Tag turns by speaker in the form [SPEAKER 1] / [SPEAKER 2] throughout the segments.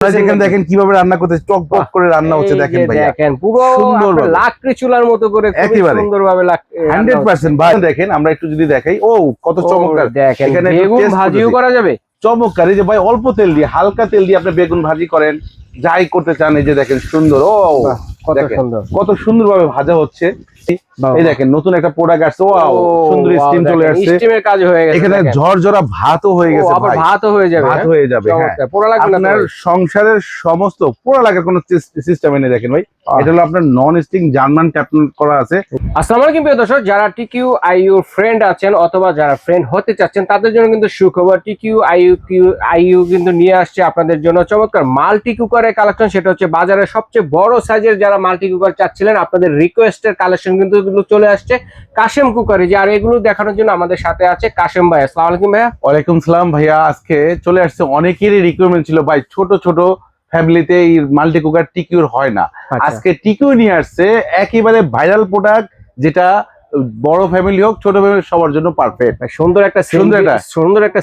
[SPEAKER 1] যেখানে দেখেন কিভাবে রান্না করতে টক করে রান্না হচ্ছে দেখেন ভাই,
[SPEAKER 2] দেখেন পুরো লাকড়ি চুলার মতো করে সুন্দরভাবে
[SPEAKER 1] 100% ভাই। দেখেন আমরা একটু যদি দেখাই, ও কত চমৎকার,
[SPEAKER 2] দেখেন বেগুন ভাজিও করা যাবে।
[SPEAKER 1] চমৎকার, এই যে ভাই অল্প তেল দিয়ে হালকা তেল দিয়ে আপনি বেগুন ভাজি করেন, যাই করতে চান, এই যে দেখেন সুন্দর, ও কত সুন্দর ভাবে ভাজা হচ্ছে। এই দেখেন নতুন একটা প্রোডাক্ট আসছে, ওয়াও সুন্দর স্টিম চলে আসছে,
[SPEAKER 2] স্টিমের কাজ হয়ে গেছে,
[SPEAKER 1] এখানে ঝরঝরা ভাতও হয়ে গেছে,
[SPEAKER 2] আবার ভাতও হয়ে যাবে,
[SPEAKER 1] ভাত হয়ে যাবে। আপনার সংসারের সমস্ত পোড়া লাগার কোনো সিস্টেম এনে দেখেন ভাই, এটা হলো আপনার নন স্টিক জার্মান ট্যাপ করা আছে।
[SPEAKER 2] আসসালামু আলাইকুম প্রিয় দর্শক, যারা টিকিউ আইইউ ফ্রেন্ড আছেন অথবা যারা ফ্রেন্ড হতে চাচ্ছেন তাদের জন্য কিন্তু সুখবর। টিকিউ আইইউ কিন্তু নিয়ে আসছে আপনাদের জন্য চমৎকার মাল্টি কুকারের কালেকশন। সেটা হচ্ছে বাজারের সবচেয়ে বড় সাইজের যারা মাল্টি কুকার চাচ্ছিলেন, আপনাদের রিকোয়েস্টের কালেকশন কিন্তু চলে আসছে কাশেম কুকারে। যে আর এগুলো দেখানোর জন্য আমাদের সাথে আছে কাশেম ভাই। আসসালামু আলাইকুম ভাইয়া।
[SPEAKER 1] ওয়ালাইকুম সালাম ভাইয়া। আজকে চলে আসছে, অনেকেরই রিকোয়ারমেন্ট ছিল ভাই, ছোট ছোট ফ্যামিলিতে এই মাল্টি কুকার টিকিউর হয় না। আজকে টিকিউ নিয়ে আসছে একেবারে ভাইরাল প্রোডাক্ট, যেটা বড় ফ্যামিলি হোক ছোট ফ্যামিলি সবার জন্য পারফেক্ট।
[SPEAKER 2] সুন্দর একটা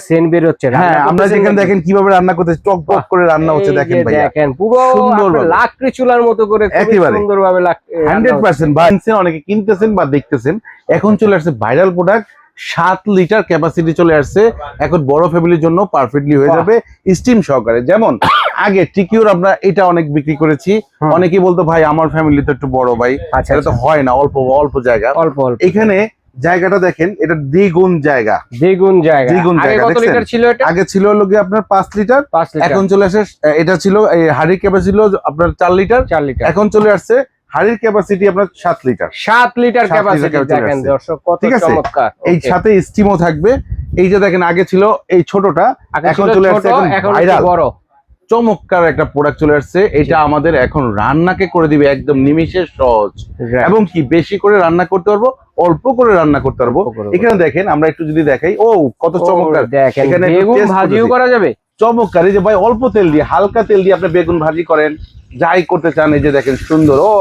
[SPEAKER 2] সেন্ট বের হচ্ছে।
[SPEAKER 1] হ্যাঁ, আমরা যেখানে দেখেন কিভাবে রান্না করতে টক করে রান্না হচ্ছে দেখেন ভাই,
[SPEAKER 2] দেখেন পুরো লাকড়ি চুলার মতো করে সুন্দরভাবে
[SPEAKER 1] 100% ভাই। অনেকে কিনতেছেন বা দেখতেছেন, এখন চলে আসছে ভাইরাল প্রোডাক্ট, 7 লিটার ক্যাপাসিটি চলে আসছে, এখন বড় ফ্যামিলির জন্য পারফেক্টলি হয়ে যাবে স্টিম সহকারে। যেমন আগে টিকিউর আমরা এটা অনেক বিক্রি করেছি, অনেকেই বলতো ভাই আমার ফ্যামিলি তো একটু বড় ভাই, এটা তো হয় না, অল্প জায়গা। এখানে জায়গাটা দেখেন, এটা দ্বিগুণ জায়গা।
[SPEAKER 2] কত লিটার ছিল এটা?
[SPEAKER 1] আগে ছিল হলো কি আপনার 5 লিটার, এখন চলে আসে, এটা ছিল এই হাড়ির ক্যাপাসিটি ছিল আপনার 4 লিটার, এখন চলে আসছে হাড়ির ক্যাপাসিটি আপনার 7 লিটার
[SPEAKER 2] ক্যাপাসিটি। দেখেন দর্শক কত চমৎকার,
[SPEAKER 1] এই সাথে স্টিমও থাকবে। এই যে দেখেন আগে ছিল এই ছোটটা, এখন চলে আসছে এখন ভাইরাল বড় চমৎকার একটা প্রোডাক্ট চলে আসছে। এটা আমাদের এখন রান্নাকে করে দিবে একদম নিমিষে সহজ, এবং কি বেশি করে রান্না করতে পারবো, অল্প করে রান্না করতে পারবো। এখানে দেখেন আমরা একটু যদি দেখাই, ও কত চমৎকার,
[SPEAKER 2] এখানে বেগুন ভাজিও করা যাবে।
[SPEAKER 1] চমৎকার, এই যে ভাই অল্প তেল দিয়ে হালকা তেল দিয়ে আপনি বেগুন ভাজি করেন, যাই করতে চান, এই যে দেখেন সুন্দর, ও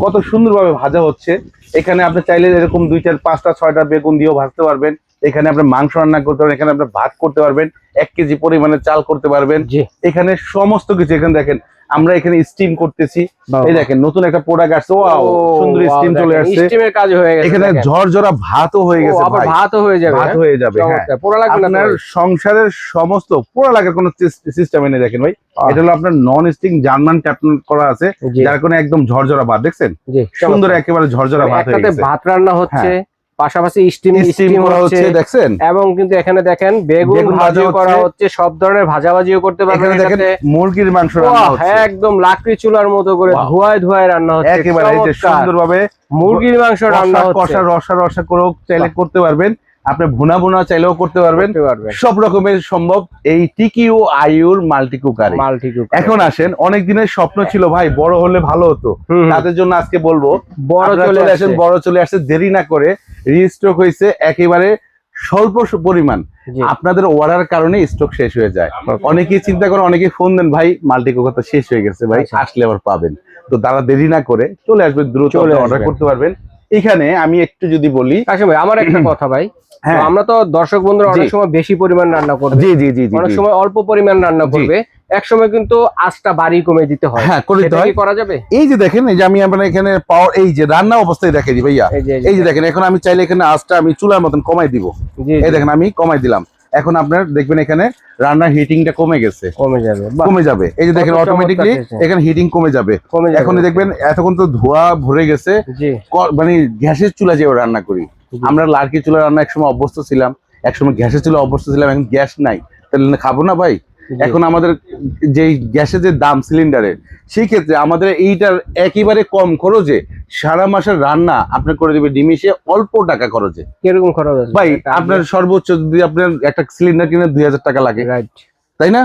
[SPEAKER 1] কত সুন্দর ভাবে ভাজা হচ্ছে। এখানে আপনি চাইলে এরকম 2, 4, 5টা 6টা বেগুন দিয়েও ভাজতে পারবেন। এখানে আপনি মাংস রান্না করতে পারবেন, এখানে আপনি ভাত করতে পারবেন, 1 কেজি পরিমাণে চাল করতে পারবেন। এখানে সমস্ত কিছু, এখানে দেখেন আমরা এখানে স্টিম করতেছি, এই দেখেন নতুন একটা প্রোডাক্ট আসছে, ওয়াও সুন্দর স্টিম চলে আসছে,
[SPEAKER 2] স্টিমের কাজ হয়ে গেছে।
[SPEAKER 1] এখানে ঝরঝরা ভাতও হয়ে গেছে,
[SPEAKER 2] ভাতও হয়ে যাবে। হ্যাঁ,
[SPEAKER 1] আপনার সংসারের সমস্ত পোড়া লাগার কোনো সিস্টেম এনে দেখেন ভাই, এটা হলো আপনার নন স্টিক জার্মান ট্যাপ করা আছে, যার কোনো একদম ঝরঝরা ভাত দেখছেন, সুন্দর একেবারে ঝরঝরা ভাত হয়ে গেছে।
[SPEAKER 2] ভাত রান্না হচ্ছে, পাশাপাশি স্টিম করা হচ্ছে দেখছেন, এবং কিন্তু এখানে দেখেন বেগুন ভাজিও করা হচ্ছে, সব ধরনের ভাজাভাজিও করতে পারবেন।
[SPEAKER 1] এখানে দেখেন মুরগির মাংস রান্না হচ্ছে,
[SPEAKER 2] একদম লাকড়ি চুলার মতো করে ধোঁয়ায় রান্না হচ্ছে,
[SPEAKER 1] একেবারে সুন্দরভাবে
[SPEAKER 2] মুরগির মাংস রান্না হচ্ছে,
[SPEAKER 1] কষা রসা করেও চাইলে করতে পারবেন, আপনি ভুনা চাইলেও করতে পারবেন, সব রকমের সম্ভব এই টিকিউ আইইউর মাল্টি কুকার। এখন আসেন, অনেক দিনের স্বপ্ন ছিল ভাই বড় হলে ভালো হতো, তাদের জন্য আজকে বলবো বড় চলে আসে, দেরি না করে রিস্টক হয়েছে একেবারে স্বল্প পরিমাণ, আপনাদের অর্ডার কারণে স্টক শেষ হয়ে যায়। অনেকেই চিন্তা করে, অনেকেই ফোন দেন ভাই মাল্টি কুকার তো শেষ হয়ে গেছে ভাই, আসলে আবার পাবেন। তো তারা দেরি না করে চলে আসবে, দ্রুত অর্ডার করতে পারবেন। এখানে আমি একটু যদি বলি,
[SPEAKER 2] ভাই আমার একটা কথা ভাই, আমরা তো দর্শক বন্ধুরা অনেক সময় বেশি পরিমাণ রান্না করবে, অনেক সময় অল্প পরিমাণ রান্না করবে, এক সময় কিন্তু আঁচটা বাড়ি কমে দিতে হয়। হ্যাঁ, করা যাবে।
[SPEAKER 1] এই যে দেখেন, এই যে আমি আপনার এখানে পাওয়ার, এই যে রান্না অবস্থায় দেখাই দিই ভাইয়া, এই যে দেখেন এখন আমি চাইলে এখানে আঁচটা আমি চুলার মতন কমাই দিব, এই দেখেন আমি কমাই দিলাম, এখন আপনার দেখবেন এখানে রান্নার হিটিংটা কমে যাবে। এই যে দেখেন অটোমেটিকলি এখানে হিটিং কমে যাবে। এখন দেখবেন এতক্ষণ তো ধোঁয়া ভরে গেছে, মানে গ্যাসের চুলা যে রান্না করি আমরা, লার্কি চুলা রান্না একসময় অভ্যস্ত ছিলাম, একসময় গ্যাসের চুলা অভ্যস্ত ছিলাম, এখন গ্যাস নাই, তাহলে খাবো না ভাই। এখন আমাদের যে গ্যাসের যে দাম সিলিন্ডারের, সেই ক্ষেত্রে আমাদের এইটার একেবারে কম খরচে সারা মাসের রান্না আপনার করে দিবে নিমিষে, অল্প টাকা খরচে।
[SPEAKER 2] কিরকম খরচ
[SPEAKER 1] ভাই? আপনার সর্বোচ্চ যদি আপনার একটা সিলিন্ডার কিনে 2000 টাকা লাগে, তাই না?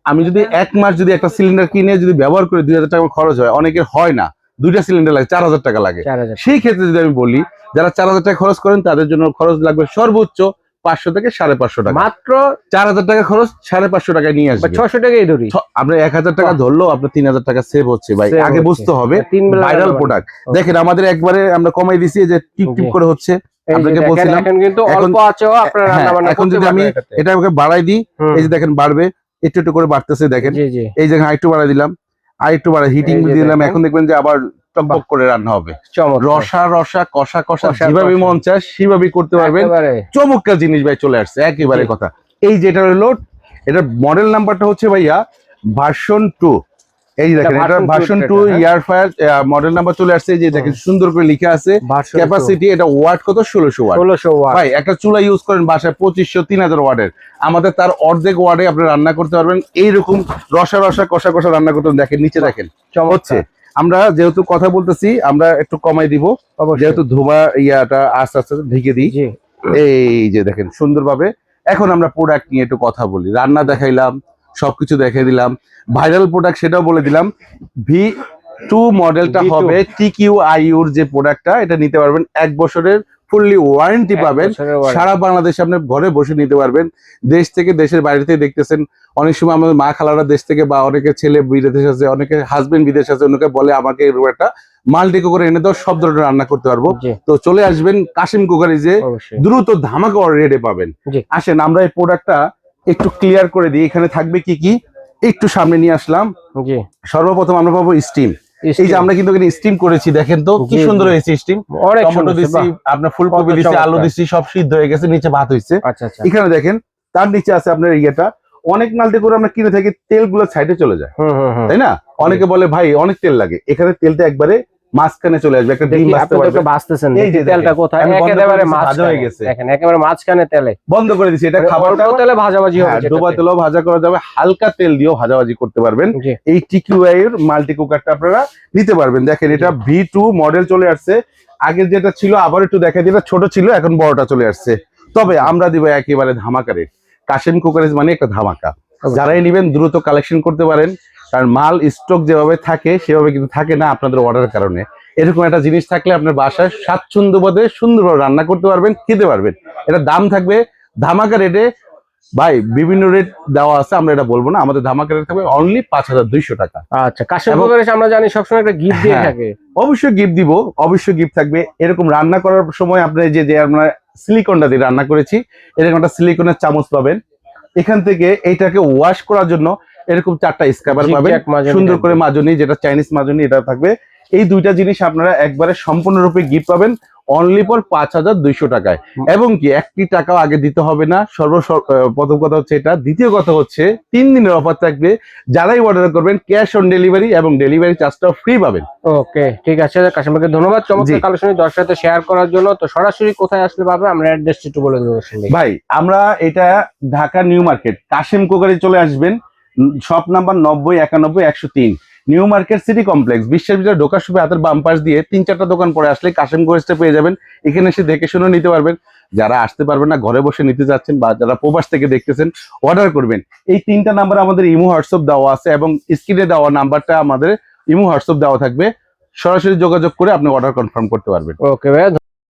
[SPEAKER 1] আমি যদি 1 মাস যদি একটা সিলিন্ডার কিনে যদি ব্যবহার করে 2000 টাকা খরচ হয়, অনেকের হয় না, 2টা সিলিন্ডার লাগে 4000 টাকা লাগে। সেই ক্ষেত্রে যদি আমি বলি, যারা 4000 টাকা খরচ করেন তাদের জন্য খরচ লাগবে সর্বোচ্চ 500 থেকে 550 টাকা, মাত্র 4000 টাকা খরচ 550 টাকায় নিয়ে আসবে,
[SPEAKER 2] 600 টাকাই ধরি,
[SPEAKER 1] আপনার 1000 টাকা ধরলেও আপনার 3000 টাকা সেভ হচ্ছে ভাই। আগে বুঝতে হবে ভাইরাল প্রোডাক্ট। দেখেন আমাদের একবারে আমরা কমাই দিছি, যে টিপ করে হচ্ছে, আপনাকে বলছিলাম
[SPEAKER 2] এখন কিন্তু অল্প আছেও আপনারা রান্না বান্না
[SPEAKER 1] এখন যদি আমি এটা বাড়াই দিই, এই যে দেখেন বাড়বে, একটু একটু করে বাড়তেছে দেখেন।
[SPEAKER 2] জি জি
[SPEAKER 1] এই জায়গায় আরেকটু বাড়াই দিলাম, আরেকটু বাড়াই হিটিং
[SPEAKER 2] এই যে
[SPEAKER 1] দিলাম,
[SPEAKER 2] দেখেন।
[SPEAKER 1] এখন দেখবেন যে আবার টকবক করে রান্না হবে।
[SPEAKER 2] চমৎকার
[SPEAKER 1] রসা রসা কষা কষা
[SPEAKER 2] কষা
[SPEAKER 1] যেভাবে
[SPEAKER 2] কষা।
[SPEAKER 1] মন চায় সেভাবে করতে পারবেন।
[SPEAKER 2] একেবারে
[SPEAKER 1] চমৎকার জিনিস ভাই চলে আসছে একেবারে
[SPEAKER 2] জি।
[SPEAKER 1] কথা। এই যেটা হলো এটার মডেল নাম্বারটা হচ্ছে ভাইয়া ভার্সন 2। এই যে দেখেন এটা version 2 air fire model number চলে আসছে। এই যে দেখেন সুন্দর করে লেখা আছে
[SPEAKER 2] ভার্সন
[SPEAKER 1] ক্যাপাসিটি, এটা ওয়াট কত 1600 ওয়াট।
[SPEAKER 2] 1600 ওয়াট।
[SPEAKER 1] ভাই একটা চুলা ইউজ করেন বাসায় 2500 3000 ওয়াটের, আমাদের তার অর্ধেক ওয়াটে আপনি রান্না করতে পারবেন। এইরকম রসা রসা কষা কষা রান্না করতে পারবেন। দেখেন নিচে দেখেন হচ্ছে। আমরা যেহেতু কথা বলতেছি আমরা একটু কমাই দিব, যেহেতু ধোঁয়া ইয়াটা আস্তে আস্তে ঢেকে দিই।
[SPEAKER 2] জি
[SPEAKER 1] এই যে দেখেন সুন্দরভাবে। এখন আমরা প্রোডাক্ট নিয়ে একটু কথা বলি। রান্না দেখাইলাম, সবকিছু দেখাই দিলাম, ভাইরাল প্রোডাক্ট সেটাও বলে দিলাম। V2 মডেলটা
[SPEAKER 2] V2
[SPEAKER 1] হবে TQIUর যে প্রোডাক্টটা, এটা নিতে পারবেন 1 বছরের ফুললি ওয়ারেন্টি পাবেন। সারা বাংলাদেশে আপনি ঘরে বসে নিতে পারবেন। দেশ থেকে দেশের বাইরে থেকে দেখতেছেন, অনেক সময় আমাদের মা খালারা দেশ থেকে বা অনেকে ছেলে বিদেশ আছে, অনেকে হাজবেন্ড বিদেশ আছে, অনেকে বলে আমাকে এরকম একটা মাল্টি কুকার এনে দাও, সব ধরনের রান্না করতে পারবো।
[SPEAKER 2] জি
[SPEAKER 1] তো চলে আসবেন কাশিম কুকারে, যে
[SPEAKER 2] অবশ্যই।
[SPEAKER 1] দ্রুত ধামাকা রেটে পাবেন।
[SPEAKER 2] জি।
[SPEAKER 1] আসেন আমরা এই প্রোডাক্টটা একটু ক্লিয়ার করে দিই। এখানে থাকবে কি কি একটু সামনে নিয়ে আসলাম।
[SPEAKER 2] জি
[SPEAKER 1] সর্বপ্রথম আমরা পাবো স্টিম। এই যে আমরা কিন্তু এখানে স্টিম করেছি, দেখেন তো কি
[SPEAKER 2] জি,
[SPEAKER 1] সুন্দর
[SPEAKER 2] জি।
[SPEAKER 1] হয়েছে স্টিম।
[SPEAKER 2] অনেক
[SPEAKER 1] টমেটো
[SPEAKER 2] সুন্দর
[SPEAKER 1] দিচ্ছি,
[SPEAKER 2] বাহ।
[SPEAKER 1] আপনার ফুলকপি
[SPEAKER 2] কত
[SPEAKER 1] দিচ্ছি, আলু
[SPEAKER 2] চমৎকার।
[SPEAKER 1] দিচ্ছি, সব সিদ্ধ হয়ে গেছে, নিচে ভাত হয়েছে।
[SPEAKER 2] আচ্ছা আচ্ছা
[SPEAKER 1] এখানে দেখেন তার নিচে আছে আপনার ইয়েটা। অনেক মাল্টি করে আমরা কিনে থাকি, তেলগুলো সাইডে চলে যায়, তাই না? অনেকে বলে ভাই অনেক তেল লাগে, এখানে তেলটা একবারে মাঝখানে চলে আসবে। একটা ডিম ভাজতে পারবে।
[SPEAKER 2] ভাজতেছেন
[SPEAKER 1] এই যে
[SPEAKER 2] তেলটা
[SPEAKER 1] দেখেন,
[SPEAKER 2] কোথায়
[SPEAKER 1] আমি বন্ধ করে
[SPEAKER 2] একেবারে
[SPEAKER 1] দিয়েছি, ভাজা
[SPEAKER 2] মাঝখানে
[SPEAKER 1] হয়ে গেছে।
[SPEAKER 2] দেখেন একেবারে মাঝখানে তেলে
[SPEAKER 1] বন্ধ করে দিচ্ছি। এটা
[SPEAKER 2] অল্প
[SPEAKER 1] খাবারটা
[SPEAKER 2] তেলে ভাজাভাজি হবে যেটাতে।
[SPEAKER 1] ডোবা তেলেও ভাজা করা যাবে, হালকা তেল দিয়েও ভাজাভাজি করতে পারবেন।
[SPEAKER 2] জি
[SPEAKER 1] এই TQI এর মাল্টি কুকারটা আপনারা নিতে পারবেন। দেখেন এটা V2 মডেল চলে আসছে। আগের যেটা ছিল আবার একটু দেখা দিই, এটা ছোট ছিল, এখন বড়টা চলে আসছে। তবে আমরা দিব একেবারে ধামাকা রেট। কাশিম কুকারেজ মানে একটা ধামাকা। যারাই নেবেন দ্রুত কালেকশন করতে পারেন, কারণ মাল স্টক যেভাবে থাকে সেভাবে কিন্তু থাকে না আপনাদের অর্ডারের কারণে। এরকম একটা জিনিস থাকলে আপনার বাসায় স্বাচ্ছন্দ্য বোধে সুন্দরভাবে রান্না করতে পারবেন, খেতে পারবেন। এটা দাম থাকবে ধামাকা রেটে। ভাই বিভিন্ন রেট দেওয়া আছে, আমরা এটা বলবো না। আমাদের ধামাকা রেট থাকবে অনলি 5200 টাকা।
[SPEAKER 2] আচ্ছা কাশিম কুকারে আমরা জানি সবসময় একটা গিফট দিয়ে
[SPEAKER 1] হ্যাঁ,
[SPEAKER 2] থাকে।
[SPEAKER 1] অবশ্যই গিফট দিব, অবশ্যই গিফট থাকবে। এরকম রান্না করার সময় আপনি যে আমরা সিলিকনটা দিয়ে রান্না করেছি, এরকম একটা সিলিকনের চামচ পাবেন। এখান থেকে এইটাকে ওয়াশ করার জন্য এরকম 4টা স্ক্রাবার পাবেন,
[SPEAKER 2] জিগজ্যাগ মাজনি
[SPEAKER 1] সুন্দর করে
[SPEAKER 2] থাকবে।
[SPEAKER 1] মাজনি, যেটা চাইনিজ মাজনি, এটা থাকবে। এই দুইটা জিনিস আপনারা একবারে সম্পূর্ণরূপে গিফট পাবেন অনলি ফর 5200 টাকায়। এবং কি 1 টাকাও আগে দিতে হবে না। প্রথম কথা হচ্ছে এটা। দ্বিতীয় কথা হচ্ছে 3 দিনের অফার থাকবে। যারাই অর্ডার করবেন ক্যাশ অন ডেলিভারি এবং ডেলিভারি চার্জটাও ফ্রি পাবেন।
[SPEAKER 2] ওকে ঠিক আছে কাশিম ভাইকে ধন্যবাদ চমৎকার কালেকশন দর্শকের সাথে শেয়ার করার জন্য। তো সরাসরি কোথায় আসলে পাবে আমরা অ্যাড্রেস একটু বলে দেবো।
[SPEAKER 1] ভাই আমরা এটা ঢাকা নিউ মার্কেট কাশিম কুকারে চলে আসবেন। Shop number 90 91 103 new market city complex. বিশ্বের ভিতরে ঢোকার সময় হাতের বাম পাশ দিয়ে 3-4টা দোকান পরে আসলে কাশিম কুকারটা পেয়ে যাবেন। এখানে এসে দেখে শুনে নিতে পারবেন। যারা আসতে পারবেন না, ঘরে বসে নিতে যাচ্ছেন, বা যারা প্রবাস থেকে দেখতেছেন, অর্ডার করবেন। এই 3টা নাম্বার আমাদের ইমো হোয়াটসঅ্যাপ দেওয়া আছে, এবং স্ক্রিনে দেওয়া নাম্বারটা আমাদের ইমো হোয়াটসঅ্যাপ দেওয়া থাকবে। সরাসরি যোগাযোগ করে আপনি অর্ডার কনফার্ম করতে পারবেন।
[SPEAKER 2] ওকে ভাই।